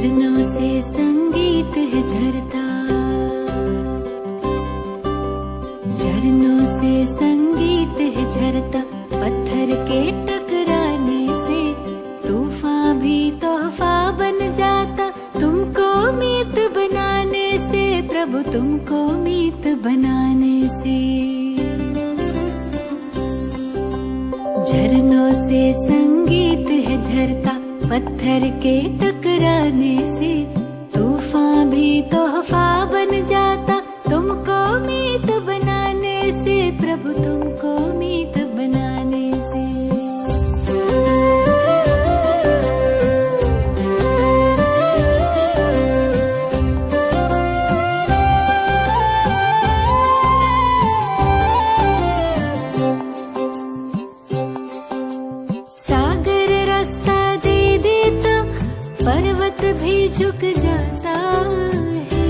झरनों से संगीत है झरता, झरनों से संगीत है झरता। पत्थर के टकराने से तूफान भी तोहफा बन जाता। तुमको मीत बनाने से प्रभु, तुमको मीत बनाने से। झरनों से संगीत है झरता, पत्थर के टकराने से तूफान भी तोहफा बन जाता। तुमको मीत बनाने से प्रभु, तुमको मीत बनाने से। सागर रास्ता दे देता, पर्वत भी झुक जाता है।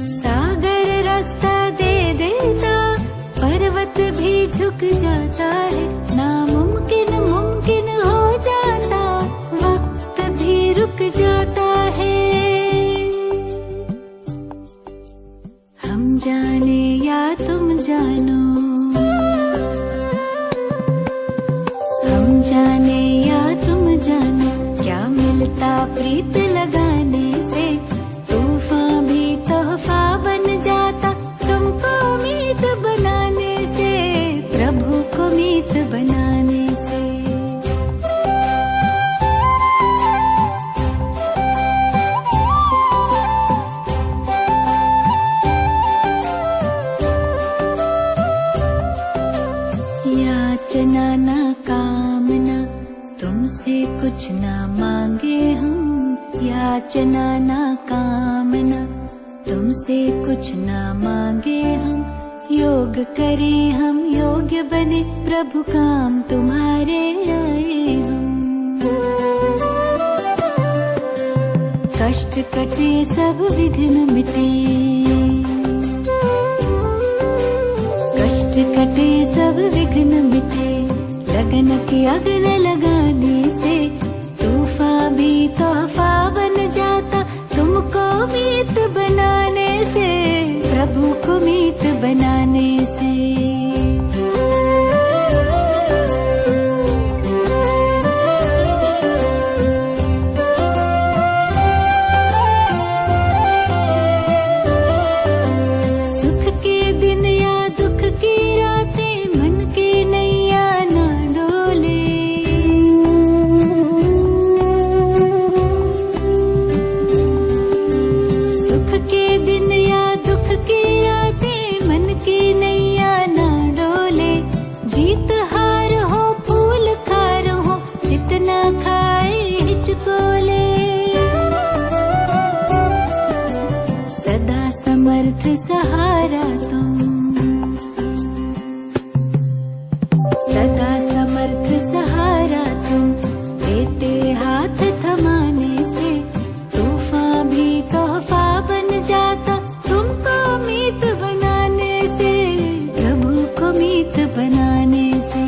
सागर रास्ता दे देता, पर्वत भी झुक जाता है। नामुमकिन मुमकिन हो जाता, वक्त भी रुक जाता है। हम जाने या तुम जानो, हम जाने या तुम जानो, क्या मिलता प्रीत लगाने से। तूफान भी तोहफा बन जाता, तुमको मीत बनाने से प्रभु को मीत बनाने से। याचना ना कामना, तुमसे कुछ ना मांगे हम। याचना ना कामना, तुमसे कुछ ना मांगे हम। योग करें हम, योग्य बने प्रभु, काम तुम्हारे आए हम। कष्ट कटे सब विघ्न मिटे, कष्ट कटे सब विघ्न मिटे। लगन की अग्न लगाने से तूफान भी तोहफा बन जाता। तुमको मीत बनाने से प्रभु को मीत बनाने से। सुख के दिन या दुख की रातें, मन की नैया ना डोले। सुख के दिन या दुख की रातें, मन की नैया ना डोले। जीत हार हो फूल खार हो, जितना खाए हिचकोले। सदा समर्थ सहारा तुम, सदा समर्थ सहारा तुम। देते हाथ थमाने से तूफान भी तोहफा बन जाता। तुमको मीत बनाने से प्रभु को मीत बनाने से।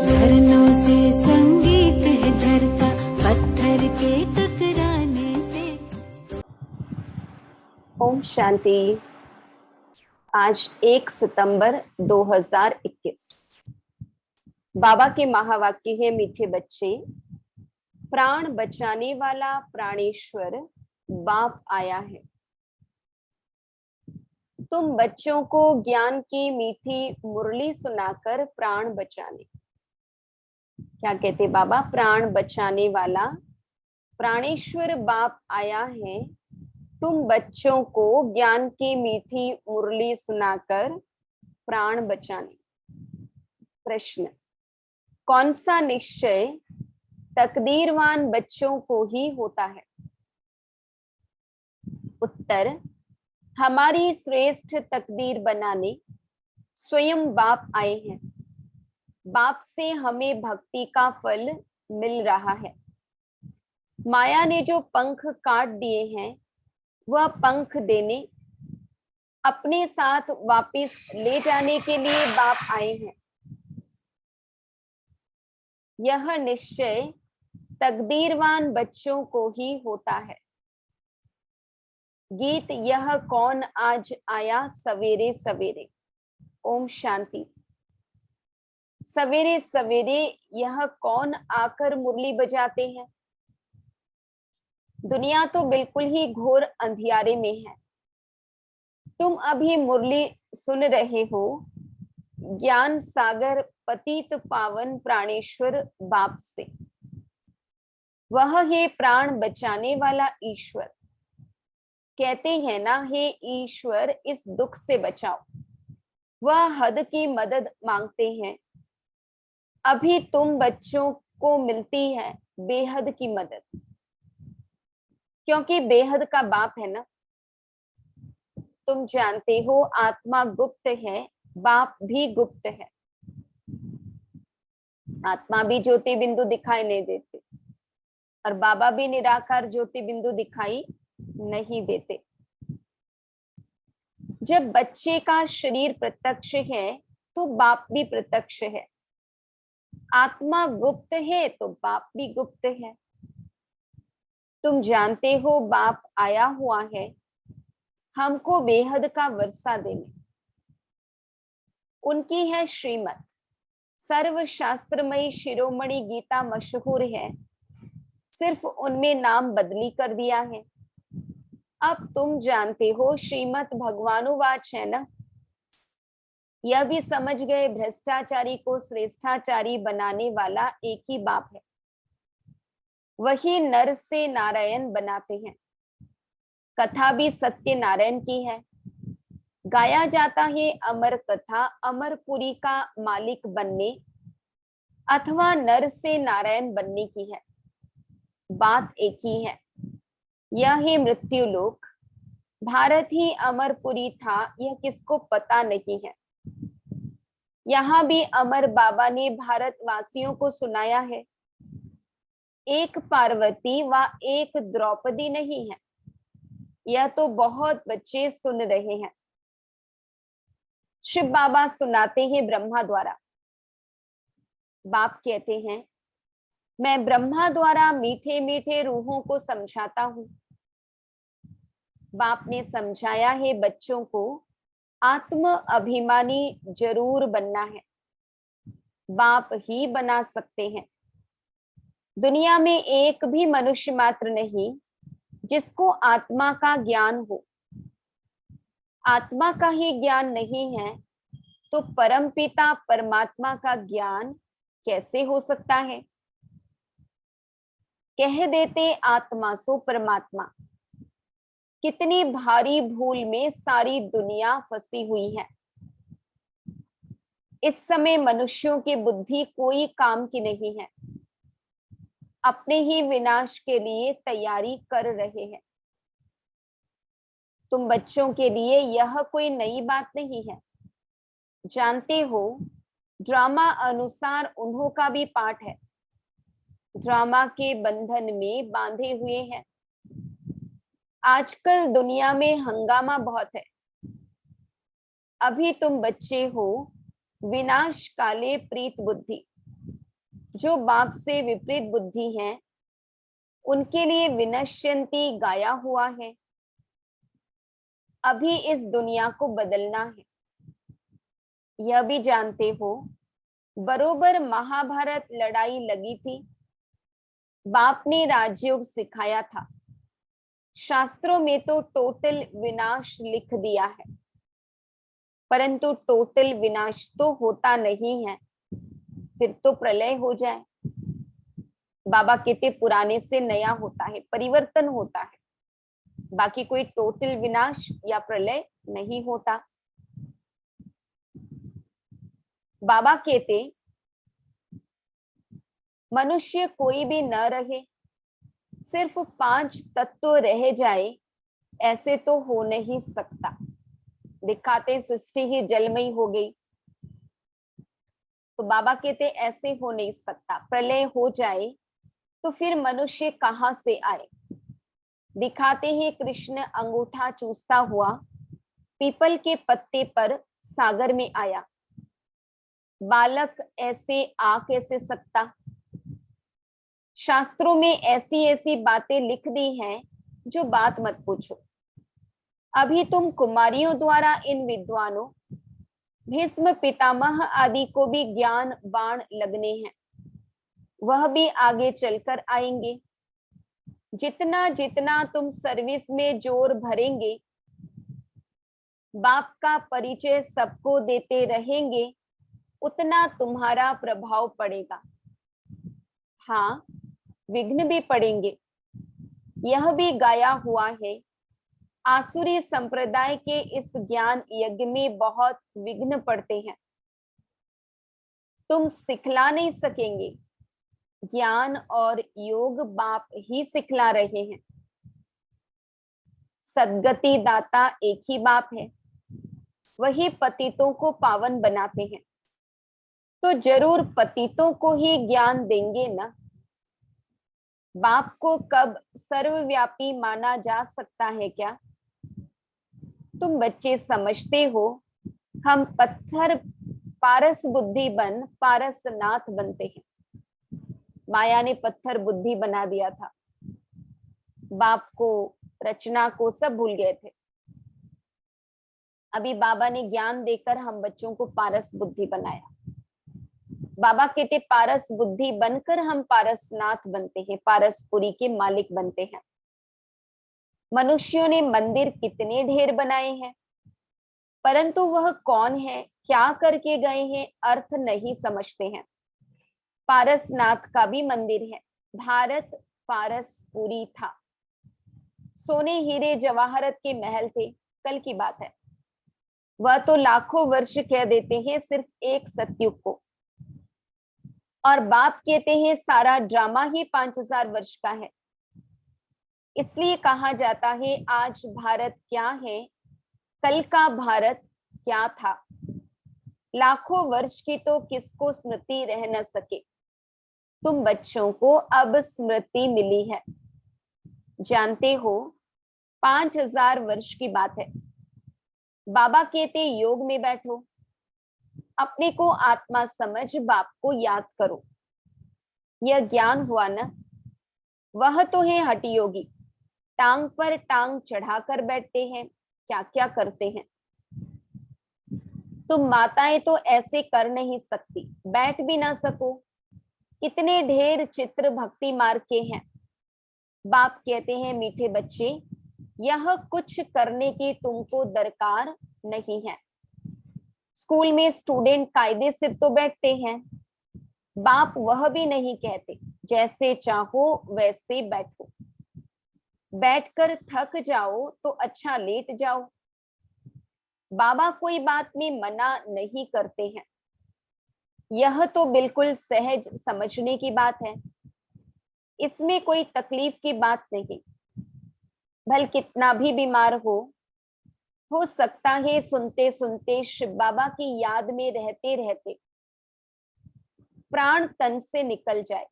झरनों से संगीत है झरता, पत्थर के टकराने से। ओम शांति। आज 1 सितंबर 2021। बाबा के महावाक्य है, मीठे बच्चे, प्राण बचाने वाला प्राणेश्वर बाप आया है। तुम बच्चों को ज्ञान की मीठी मुरली सुनाकर प्राण बचाने। क्या कहते बाबा? प्राण बचाने वाला प्राणेश्वर बाप आया है। तुम बच्चों को ज्ञान की मीठी मुरली सुनाकर प्राण बचाने। प्रश्न, कौन सा निश्चय तकदीरवान बच्चों को ही होता है? उत्तर, हमारी श्रेष्ठ तकदीर बनाने स्वयं बाप आए हैं। बाप से हमें भक्ति का फल मिल रहा है। माया ने जो पंख काट दिए हैं, वह पंख देने अपने साथ वापस ले जाने के लिए बाप आए हैं। यह निश्चय तकदीरवान बच्चों को ही होता है। गीत यह कौन आज आया सवेरे सवेरे। ओम शांति। सवेरे सवेरे यह कौन आकर मुरली बजाते हैं। दुनिया तो बिल्कुल ही घोर अंधियारे में है। तुम अभी मुरली सुन रहे हो ज्ञान सागर पतित पावन प्राणेश्वर बाप से। वह है प्राण बचाने वाला ईश्वर। कहते हैं ना, हे ईश्वर इस दुख से बचाओ। वह हद की मदद मांगते हैं। अभी तुम बच्चों को मिलती है बेहद की मदद, क्योंकि बेहद का बाप है ना। तुम जानते हो आत्मा गुप्त है, बाप भी गुप्त है। आत्मा भी ज्योति बिंदु दिखाई नहीं देते और बाबा भी निराकार ज्योति बिंदु दिखाई नहीं देते। जब बच्चे का शरीर प्रत्यक्ष है तो बाप भी प्रत्यक्ष है। आत्मा गुप्त है तो बाप भी गुप्त है। तुम जानते हो बाप आया हुआ है हमको बेहद का वर्षा देने। उनकी है श्रीमत। सर्वशास्त्रमयी शिरोमणि गीता मशहूर है, सिर्फ उनमें नाम बदली कर दिया है। अब तुम जानते हो श्रीमत भगवानुवाच है ना। यह भी समझ गए भ्रष्टाचारी को श्रेष्ठाचारी बनाने वाला एक ही बाप है। वही नर से नारायण बनाते हैं। कथा भी सत्य नारायण की है। गाया जाता है अमर कथा अमरपुरी का मालिक बनने अथवा नर से नारायण बनने की है। बात एक ही है। यह ही मृत्यु लोक। भारत ही अमरपुरी था, यह किसको पता नहीं है। यहाँ भी अमर बाबा ने भारतवासियों को सुनाया है, एक पार्वती व एक द्रौपदी नहीं है। यह तो बहुत बच्चे सुन रहे हैं। शिव बाबा सुनाते हैं ब्रह्मा द्वारा। बाप कहते हैं मैं ब्रह्मा द्वारा मीठे मीठे रूहों को समझाता हूँ। बाप ने समझाया है बच्चों को आत्म अभिमानी जरूर बनना है। बाप ही बना सकते हैं। दुनिया में एक भी मनुष्य मात्र नहीं जिसको आत्मा का ज्ञान हो। आत्मा का ही ज्ञान नहीं है तो परमपिता परमात्मा का ज्ञान कैसे हो सकता है। कह देते आत्मा सो परमात्मा। कितनी भारी भूल में सारी दुनिया फंसी हुई है। इस समय मनुष्यों की बुद्धि कोई काम की नहीं है। अपने ही विनाश के लिए तैयारी कर रहे हैं। तुम बच्चों के लिए यह कोई नई बात नहीं है। जानते हो ड्रामा अनुसार उन्हों का भी पाठ है। ड्रामा के बंधन में बांधे हुए हैं। आजकल दुनिया में हंगामा बहुत है। अभी तुम बच्चे हो विनाश काले प्रीत बुद्धि। जो बाप से विपरीत बुद्धि है उनके लिए विनश्यंती गाया हुआ है। अभी इस दुनिया को बदलना है। यह भी जानते हो बरोबर महाभारत लड़ाई लगी थी। बाप ने राजयोग सिखाया था। शास्त्रों में तो टोटल विनाश लिख दिया है, परंतु टोटल विनाश तो होता नहीं है। फिर तो प्रलय हो जाए। बाबा कहते पुराने से नया होता है, परिवर्तन होता है। बाकी कोई टोटल विनाश या प्रलय नहीं होता। बाबा कहते मनुष्य कोई भी न रहे, सिर्फ 5 तत्व रह जाए, ऐसे तो हो नहीं सकता। दिखाते सृष्टि ही जलमयी हो गई, तो बाबा कहते ऐसे हो नहीं सकता। प्रलय हो जाए तो फिर मनुष्य कहाँ से आए। दिखाते ही कृष्ण अंगूठा चूसता हुआ पीपल के पत्ते पर सागर में आया। बालक ऐसे आ कैसे सकता? शास्त्रों में ऐसी ऐसी बातें लिख दी हैं जो बात मत पूछो। अभी तुम कुमारियों द्वारा इन विद्वानों भीष्म पितामह आदि को भी ज्ञान बाण लगने हैं, वह भी आगे चलकर आएंगे। जितना जितना तुम सर्विस में जोर भरेंगे, बाप का परिचय सबको देते रहेंगे, उतना तुम्हारा प्रभाव पड़ेगा। हाँ, विघ्न भी पड़ेंगे। यह भी गाया हुआ है, आसुरी संप्रदाय के इस ज्ञान यज्ञ में बहुत विघ्न पड़ते हैं। तुम सिखला नहीं सकेंगे, ज्ञान और योग बाप ही सिखला रहे हैं। सद्गति दाता एक ही बाप है, वही पतितों को पावन बनाते हैं। तो जरूर पतितों को ही ज्ञान देंगे ना। बाप को कब सर्वव्यापी माना जा सकता है क्या? तुम बच्चे समझते हो हम पत्थर पारस बुद्धि बन पारसनाथ बनते हैं। माया ने पत्थर बुद्धि बना दिया था, बाप को, रचना को सब भूल गए थे। अभी बाबा ने ज्ञान देकर हम बच्चों को पारस बुद्धि बनाया। बाबा कहते पारस बुद्धि बनकर हम पारसनाथ बनते हैं, पारसपुरी के मालिक बनते हैं। मनुष्यों ने मंदिर कितने ढेर बनाए हैं, परंतु वह कौन है, क्या करके गए हैं, अर्थ नहीं समझते हैं। पारसनाथ का भी मंदिर है। भारत पारसपुरी था, सोने हीरे जवाहरत के महल थे, कल की बात है। वह तो लाखों वर्ष कह देते हैं सिर्फ एक सतयुग को, और बाप कहते हैं सारा ड्रामा ही 5000 वर्ष का है। इसलिए कहा जाता है आज भारत क्या है, कल का भारत क्या था। लाखों वर्ष की तो किसको स्मृति रह न सके। तुम बच्चों को अब स्मृति मिली है। जानते हो 5000 वर्ष की बात है। बाबा कहते योग में बैठो, अपने को आत्मा समझ बाप को याद करो। यह ज्ञान हुआ ना। वह तो है हठ योगी, टांग पर टांग चढ़ाकर बैठते हैं, क्या क्या करते हैं। तुम माताएं तो ऐसे कर नहीं सकती, बैठ भी ना सको। कितने ढेर चित्र भक्ति मार्ग के हैं। बाप कहते हैं मीठे बच्चे, यह कुछ करने की तुमको दरकार नहीं है। स्कूल में स्टूडेंट कायदे से तो बैठते हैं, बाप वह भी नहीं कहते जैसे चाहो वैसे बैठो। बैठकर थक जाओ तो अच्छा लेट जाओ। बाबा कोई बात में मना नहीं करते हैं। यह तो बिल्कुल सहज समझने की बात है, इसमें कोई तकलीफ की बात नहीं। भल कितना भी बीमार हो सकता है सुनते सुनते शिव बाबा की याद में रहते रहते प्राण तन से निकल जाए।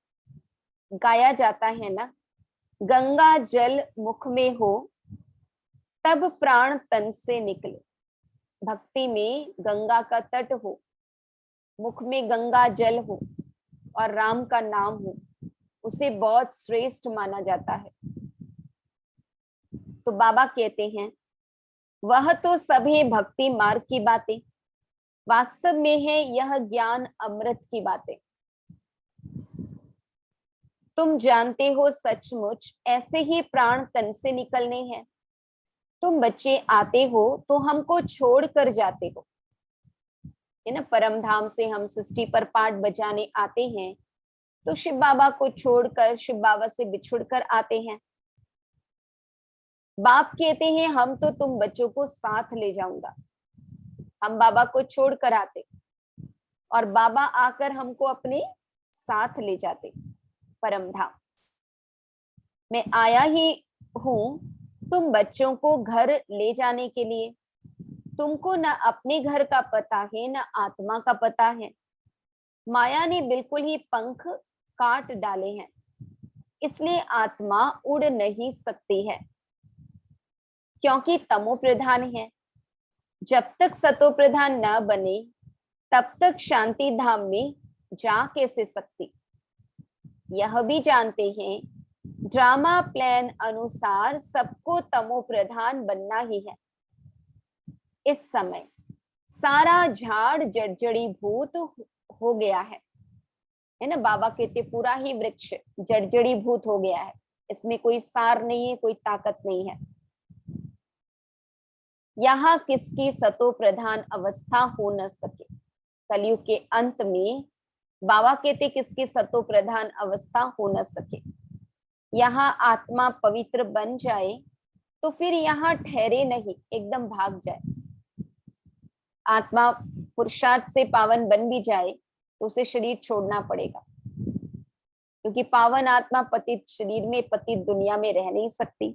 गाया जाता है ना, गंगा जल मुख में हो तब प्राण तन से निकले। भक्ति में गंगा का तट हो, मुख में गंगा जल हो और राम का नाम हो, उसे बहुत श्रेष्ठ माना जाता है। तो बाबा कहते हैं वह तो सभी भक्ति मार्ग की बातें, वास्तव में है यह ज्ञान अमृत की बातें। तुम जानते हो सचमुच ऐसे ही प्राण तन से निकलने हैं। तुम बच्चे आते हो तो हमको छोड़ कर जाते हो, है ना। परम धाम से हम सृष्टि पर पाठ बजाने आते हैं तो शिव बाबा को छोड़कर, शिव बाबा से बिछुड़कर आते हैं। बाप कहते हैं हम तो तुम बच्चों को साथ ले जाऊंगा। हम बाबा को छोड़कर आते और बाबा आकर हमको अपने साथ ले जाते परम धाम। मैं आया ही हूं तुम बच्चों को घर ले जाने के लिए। तुमको न अपने घर का पता है न आत्मा का पता है। माया ने बिल्कुल ही पंख काट डाले हैं, इसलिए आत्मा उड़ नहीं सकती है, क्योंकि तमो प्रधान है। जब तक सतो प्रधान न बने तब तक शांति धाम में जा कैसे सकती। यह भी जानते हैं ड्रामा प्लान अनुसार सबको तमो प्रधान बनना ही है। इस समय सारा झाड़ जर्जरी भूत हो गया है ना। बाबा कहते पूरा ही वृक्ष जर्जरी भूत हो गया है, इसमें कोई सार नहीं है, कोई ताकत नहीं है। यहाँ किसकी सतो प्रधान अवस्था हो न सके। कलयुग के अंत में बाबा कहते किसकी सतो प्रधान अवस्था हो न सके। यहाँ आत्मा पवित्र बन जाए तो फिर यहाँ ठहरे नहीं, एकदम भाग जाए। आत्मा पुरुषार्थ से पावन बन भी जाए तो उसे शरीर छोड़ना पड़ेगा, क्योंकि पावन आत्मा पतित शरीर में, पतित दुनिया में रह नहीं सकती।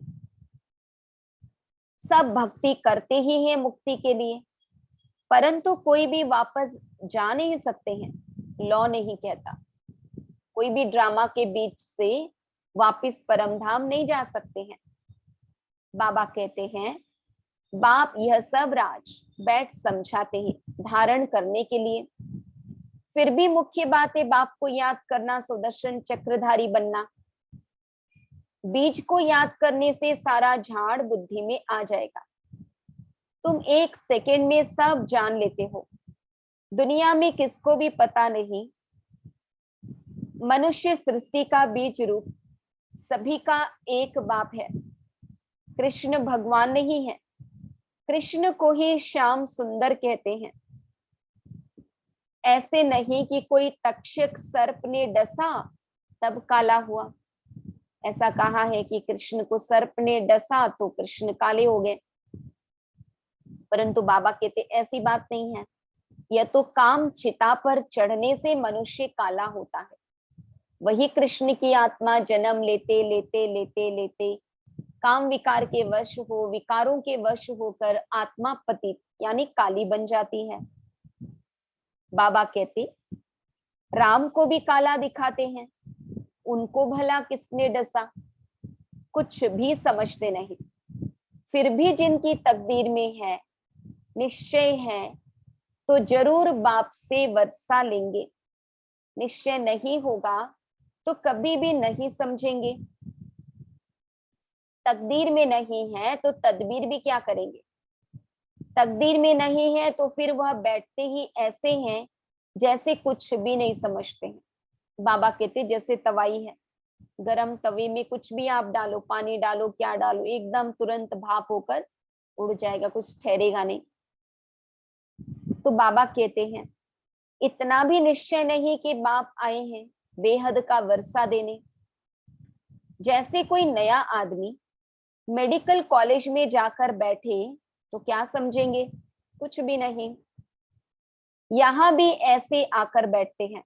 सब भक्ति करते ही हैं मुक्ति के लिए, परंतु कोई भी वापस जा नहीं सकते हैं। लॉ नहीं कहता कोई भी ड्रामा के बीच से वापस परम धाम नहीं जा सकते हैं। बाबा कहते हैं बाप यह सब राज बैठ समझाते हैं धारण करने के लिए। फिर भी मुख्य बात है बाप को याद करना, सुदर्शन चक्रधारी बनना। बीज को याद करने से सारा झाड़ बुद्धि में आ जाएगा। तुम एक सेकेंड में सब जान लेते हो। दुनिया में किसको भी पता नहीं मनुष्य सृष्टि का बीज रूप सभी का एक बाप है, कृष्ण भगवान नहीं है। कृष्ण को ही श्याम सुंदर कहते हैं। ऐसे नहीं कि कोई तक्षक सर्प ने डसा तब काला हुआ। ऐसा कहा है कि कृष्ण को सर्प ने डसा तो कृष्ण काले हो गए, परंतु बाबा कहते ऐसी बात नहीं है। यह तो काम चिता पर चढ़ने से मनुष्य काला होता है। वही कृष्ण की आत्मा जन्म लेते लेते लेते लेते काम विकार के वश हो, विकारों के वश होकर आत्मा पतित यानी काली बन जाती है। बाबा कहते राम को भी काला दिखाते हैं, उनको भला किसने डसा, कुछ भी समझते नहीं। फिर भी जिनकी तकदीर में है, निश्चय है, तो जरूर बाप से वर्षा लेंगे। निश्चय नहीं होगा तो कभी भी नहीं समझेंगे। तकदीर में नहीं है तो तदबीर भी क्या करेंगे। तकदीर में नहीं है तो फिर वह बैठते ही ऐसे हैं जैसे कुछ भी नहीं समझते हैं। बाबा कहते जैसे तवाई है, गरम तवे में कुछ भी आप डालो, पानी डालो, क्या डालो, एकदम तुरंत भाप होकर उड़ जाएगा, कुछ ठहरेगा नहीं। तो बाबा कहते हैं इतना भी निश्चय नहीं कि बाप आए हैं बेहद का वर्षा देने। जैसे कोई नया आदमी मेडिकल कॉलेज में जाकर बैठे तो क्या समझेंगे, कुछ भी नहीं। यहां भी ऐसे आकर बैठते हैं।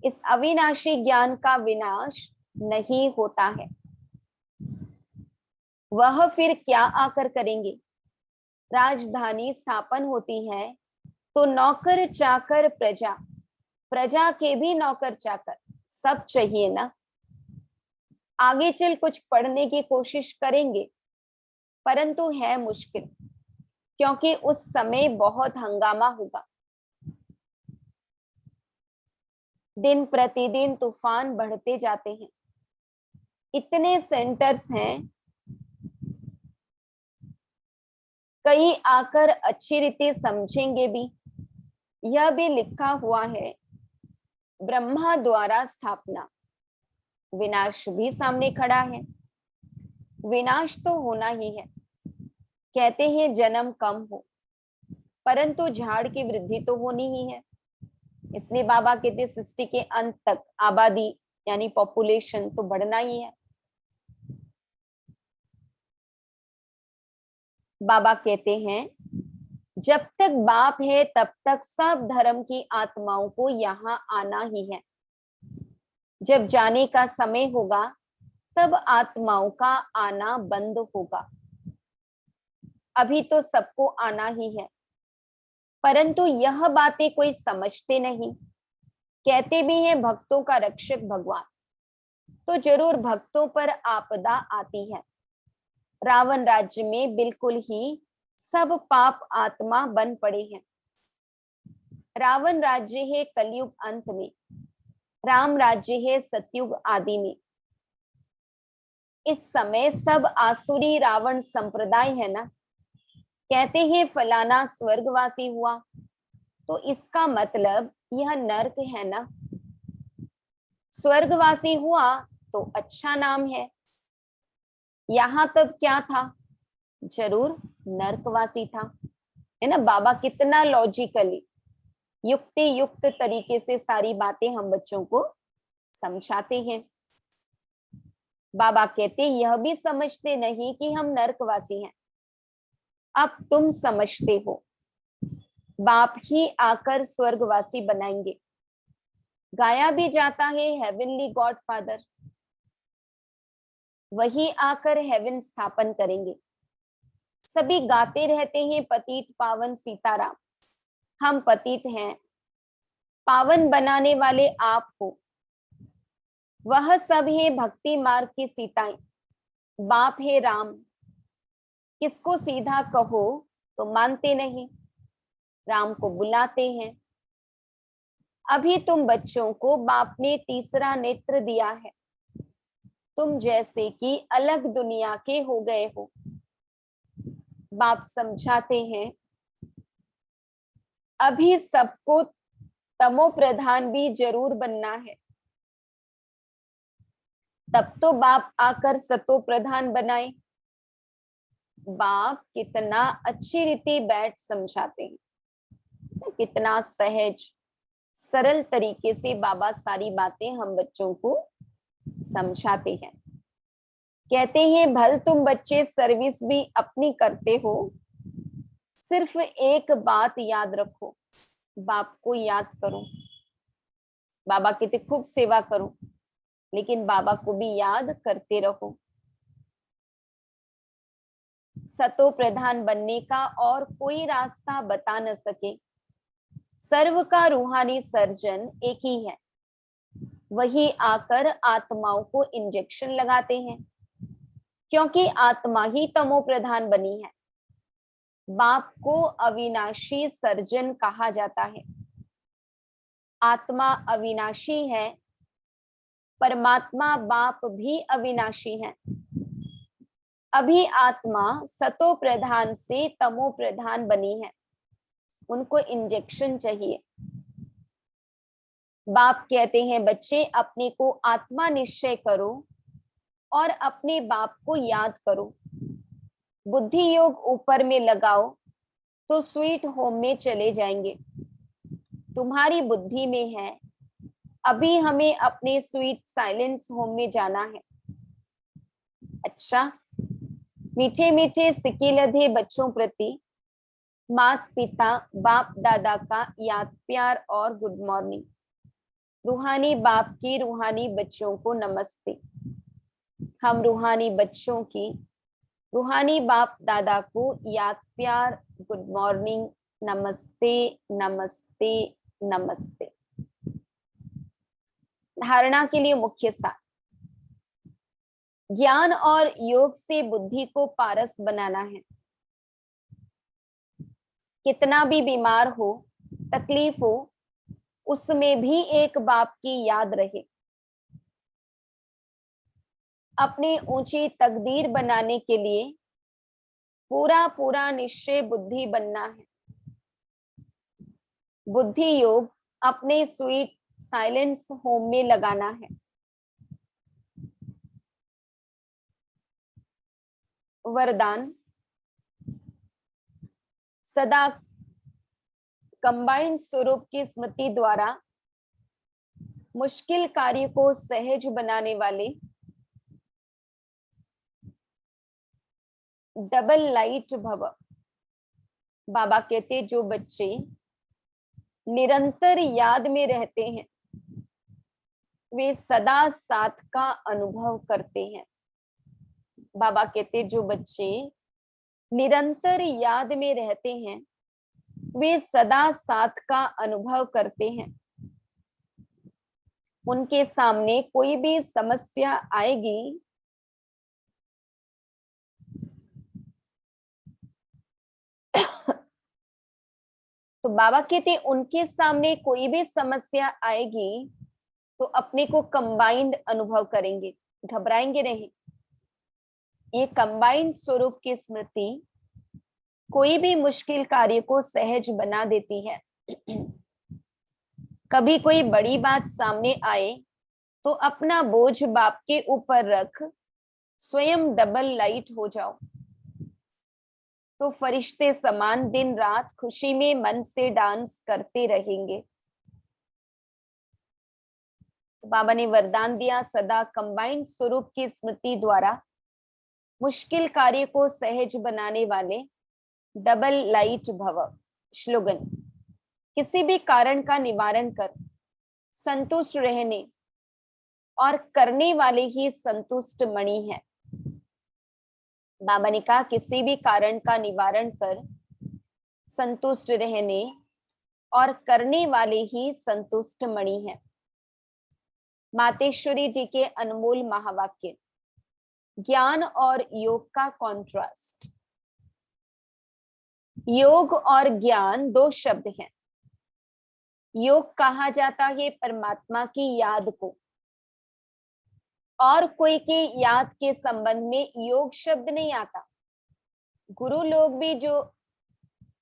इस अविनाशी ज्ञान का विनाश नहीं होता है। वह फिर क्या आकर करेंगे। राजधानी स्थापन होती है तो नौकर चाकर प्रजा, प्रजा के भी नौकर चाकर सब चाहिए ना। आगे चल कुछ पढ़ने की कोशिश करेंगे, परंतु है मुश्किल, क्योंकि उस समय बहुत हंगामा होगा। दिन प्रतिदिन तूफान बढ़ते जाते हैं। इतने सेंटर्स हैं, कई आकर अच्छी रीति समझेंगे भी। यह भी लिखा हुआ है ब्रह्मा द्वारा स्थापना, विनाश भी सामने खड़ा है। विनाश तो होना ही है। कहते हैं जन्म कम हो, परंतु झाड़ की वृद्धि तो होनी ही है। इसलिए बाबा कहते सृष्टि के अंत तक आबादी यानी पॉपुलेशन तो बढ़ना ही है। बाबा कहते हैं जब तक बाप है तब तक सब धर्म की आत्माओं को यहाँ आना ही है। जब जाने का समय होगा तब आत्माओं का आना बंद होगा। अभी तो सबको आना ही है, परंतु यह बातें कोई समझते नहीं। कहते भी हैं भक्तों का रक्षक भगवान, तो जरूर भक्तों पर आपदा आती है। रावण राज्य में बिल्कुल ही सब पाप आत्मा बन पड़े हैं। रावण राज्य है कलयुग अंत में, राम राज्य है सतयुग आदि में। इस समय सब आसुरी रावण संप्रदाय है ना, कहते हैं फलाना स्वर्गवासी हुआ, तो इसका मतलब यह नर्क है ना। स्वर्गवासी हुआ तो अच्छा नाम है, यहां तब क्या था, जरूर नर्कवासी था, है ना। बाबा कितना लॉजिकली युक्ति युक्त तरीके से सारी बातें हम बच्चों को समझाते हैं। बाबा कहते यह भी समझते नहीं कि हम नर्कवासी हैं, अब तुम समझते हो, बाप ही आकर स्वर्गवासी बनाएंगे। गाया भी जाता है हेवनली गॉड फादर, वही आकर हेवन स्थापन करेंगे। सभी गाते रहते हैं पतित पावन सीताराम, हम पतित हैं, पावन बनाने वाले आप हो। वह सब है भक्ति मार्ग की सीताएं, बाप है राम। किसको सीधा कहो तो मानते नहीं, राम को बुलाते हैं। अभी तुम बच्चों को बाप ने तीसरा नेत्र दिया है, तुम जैसे कि अलग दुनिया के हो गए हो। बाप समझाते हैं अभी सबको तमो प्रधान भी जरूर बनना है, तब तो बाप आकर सतो प्रधान बनाए। बाप कितना अच्छी रीति बैठ समझाते हैं, कितना सहज सरल तरीके से बाबा सारी बातें हम बच्चों को समझाते हैं। कहते हैं भल तुम बच्चे सर्विस भी अपनी करते हो, सिर्फ एक बात याद रखो, बाप को याद करो। बाबा कहते खूब सेवा करो, लेकिन बाबा को भी याद करते रहो। सतो प्रधान बनने का और कोई रास्ता बता न सके, सर्व का रूहानी सर्जन एक ही है, वही आकर आत्माओं को इंजेक्शन लगाते हैं, क्योंकि आत्मा ही तमो प्रधान बनी है। बाप को अविनाशी सर्जन कहा जाता है। आत्मा अविनाशी है, परमात्मा बाप भी अविनाशी है। अभी आत्मा सतो प्रधान से तमो प्रधान बनी है, उनको इंजेक्शन चाहिए। बाप कहते हैं बच्चे अपने को आत्मा निश्चय करो और अपने बाप को याद करो। बुद्धि योग ऊपर में लगाओ तो स्वीट होम में चले जाएंगे। तुम्हारी बुद्धि में है, अभी हमें अपने स्वीट साइलेंस होम में जाना है। अच्छा, मीठे मीठे सिकिलधे बच्चों प्रति माता पिता बाप दादा का याद प्यार और गुड मॉर्निंग। रूहानी बाप की रूहानी बच्चों को नमस्ते। हम रूहानी बच्चों की रूहानी बाप दादा को याद प्यार गुड मॉर्निंग, नमस्ते नमस्ते नमस्ते। धारणा के लिए मुख्य सार, ज्ञान और योग से बुद्धि को पारस बनाना है। कितना भी बीमार हो, तकलीफ हो, उसमें भी एक बाप की याद रहे। अपनी ऊंची तकदीर बनाने के लिए पूरा पूरा निश्चय बुद्धि बनना है। बुद्धि योग अपने स्वीट साइलेंस होम में लगाना है। वरदान, सदा कंबाइंड स्वरूप की स्मृति द्वारा मुश्किल कार्य को सहज बनाने वाले डबल लाइट भव। बाबा कहते जो बच्चे निरंतर याद में रहते हैं, वे सदा साथ का अनुभव करते हैं। बाबा कहते जो बच्चे निरंतर याद में रहते हैं, वे सदा साथ का अनुभव करते हैं। उनके सामने कोई भी समस्या आएगी तो बाबा कहते उनके सामने कोई भी समस्या आएगी तो अपने को कंबाइंड अनुभव करेंगे, घबराएंगे नहीं। ये कंबाइंड स्वरूप की स्मृति कोई भी मुश्किल कार्य को सहज बना देती है। कभी कोई बड़ी बात सामने आए तो अपना बोझ बाप के ऊपर रख स्वयं डबल लाइट हो जाओ, तो फरिश्ते समान दिन रात खुशी में मन से डांस करते रहेंगे। तो बाबा ने वरदान दिया, सदा कंबाइंड स्वरूप की स्मृति द्वारा मुश्किल कार्य को सहज बनाने वाले डबल लाइट भव। श्लोगन, किसी भी कारण का निवारण कर संतुष्ट रहने और करने वाले ही संतुष्ट मणि है। बाबा ने कहा किसी भी कारण का निवारण कर संतुष्ट रहने और करने वाले ही संतुष्ट मणि है। मातेश्वरी जी के अनमोल महावाक्य। ज्ञान और योग का कॉन्ट्रास्ट। योग और ज्ञान दो शब्द हैं। योग कहा जाता है परमात्मा की याद को, और कोई के याद के संबंध में योग शब्द नहीं आता। गुरु लोग भी जो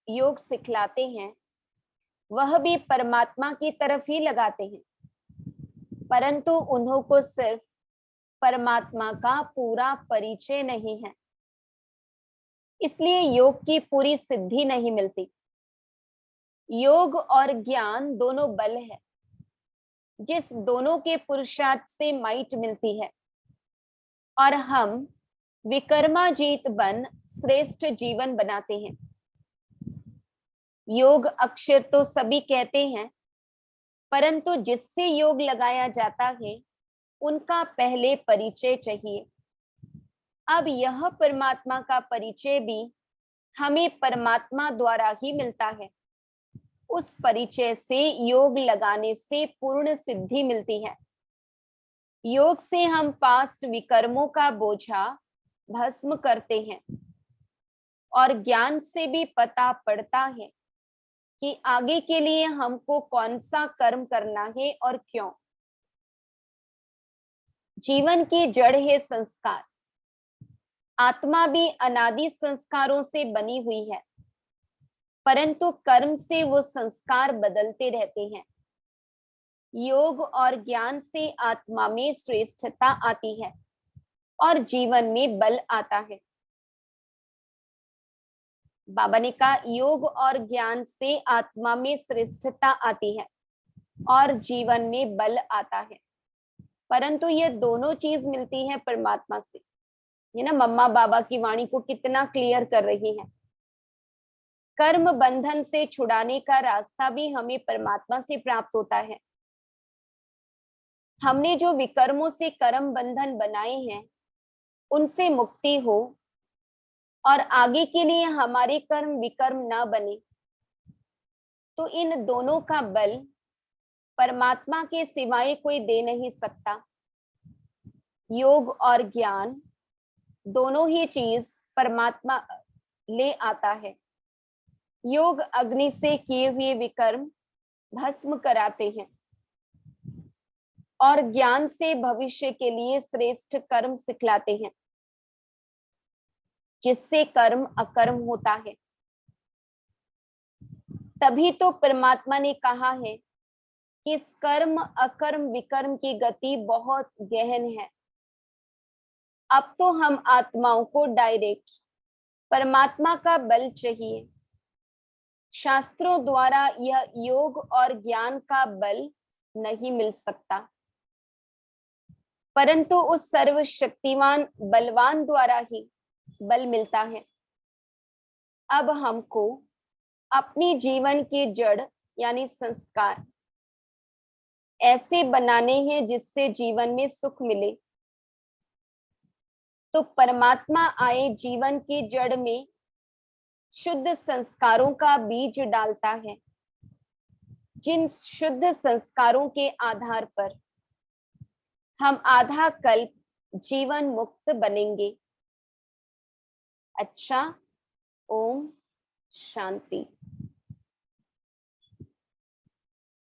योग सिखलाते हैं वह भी परमात्मा की तरफ ही लगाते हैं, परंतु उन्हों को सिर्फ परमात्मा का पूरा परिचय नहीं है, इसलिए योग की पूरी सिद्धि नहीं मिलती। योग और ज्ञान दोनों बल है, जिस दोनों के पुरुषार्थ से माइट मिलती है और हम विकर्माजीत बन श्रेष्ठ जीवन बनाते हैं। योग अक्षर तो सभी कहते हैं, परंतु जिससे योग लगाया जाता है उनका पहले परिचय चाहिए। अब यह परमात्मा का परिचय भी हमें परमात्मा द्वारा ही मिलता है। उस परिचय से योग लगाने से पूर्ण सिद्धि मिलती है। योग से हम पास्ट विकर्मों का बोझा भस्म करते हैं और ज्ञान से भी पता पड़ता है कि आगे के लिए हमको कौन सा कर्म करना है और क्यों। जीवन की जड़ है संस्कार। आत्मा भी अनादि संस्कारों से बनी हुई है, परंतु कर्म से वो संस्कार बदलते रहते हैं। योग और ज्ञान से आत्मा में श्रेष्ठता आती है और जीवन में बल आता है। बाबा ने कहा योग और ज्ञान से आत्मा में श्रेष्ठता आती है और जीवन में बल आता है, परंतु ये दोनों चीज मिलती है परमात्मा से। ये ना मम्मा बाबा की वाणी को कितना क्लियर कर रही है। कर्म बंधन से छुड़ाने का रास्ता भी हमें परमात्मा से प्राप्त होता है। हमने जो विकर्मों से कर्म बंधन बनाए हैं उनसे मुक्ति हो और आगे के लिए हमारे कर्म विकर्म न बने, तो इन दोनों का बल परमात्मा के सिवाय कोई दे नहीं सकता। योग और ज्ञान दोनों ही चीज परमात्मा ले आता है। योग अग्नि से किए हुए विकर्म भस्म कराते हैं और ज्ञान से भविष्य के लिए श्रेष्ठ कर्म सिखलाते हैं, जिससे कर्म अकर्म होता है। तभी तो परमात्मा ने कहा है कि इस कर्म अकर्म विकर्म की गति बहुत गहन है। अब तो हम आत्माओं को डायरेक्ट परमात्मा का बल चाहिए। शास्त्रों द्वारा यह योग और ज्ञान का बल नहीं मिल सकता, परंतु उस सर्वशक्तिमान बलवान द्वारा ही बल मिलता है। अब हमको अपनी जीवन की जड़ यानी संस्कार ऐसे बनाने हैं जिससे जीवन में सुख मिले। तो परमात्मा आए जीवन की जड़ में शुद्ध संस्कारों का बीज डालता है, जिन शुद्ध संस्कारों के आधार पर हम आधा कल्प जीवन मुक्त बनेंगे। अच्छा, ओम शांति।